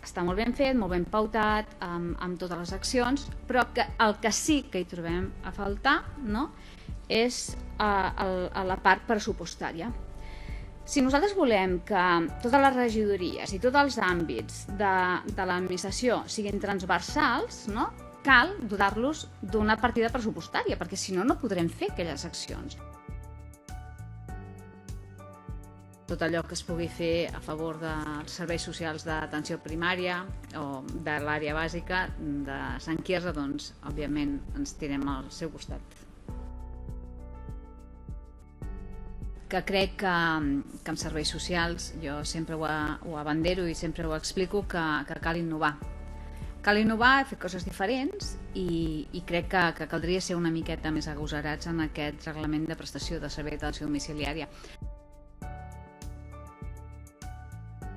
està molt ben fet, molt ben pautat, amb totes les accions, però el que sí que hi trobem a faltar, no?, és a la part pressupostària. Si nosaltres volem que totes les regidories i tots els àmbits de l'administració siguin transversals, no?, cal dotar-los d'una partida pressupostària, perquè si no, no podrem fer aquelles accions. Tot allò que es pugui fer a favor dels serveis socials d'atenció primària o de l'àrea bàsica de Sant Quirze, doncs, òbviament, ens tirem al seu costat. Que crec que en serveis socials, jo sempre ho abandero i sempre ho explico, que cal innovar. Cal innovar, fer coses diferents i crec que caldria ser una miqueta més agosarats en aquest reglament de prestació de servei d'atenció domiciliària.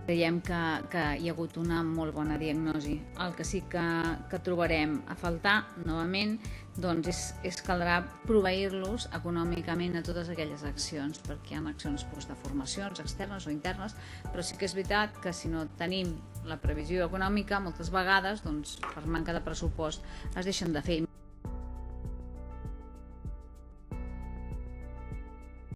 Creiem que hi ha hagut una molt bona diagnosi. El que sí que trobarem a faltar, novament, doncs és caldrà proveir-los econòmicament a totes aquelles accions, perquè hi ha accions de formacions externes o internes, però sí que és veritat que si no tenim la previsió econòmica, moltes vegades, doncs, per manca de pressupost, es deixen de fer.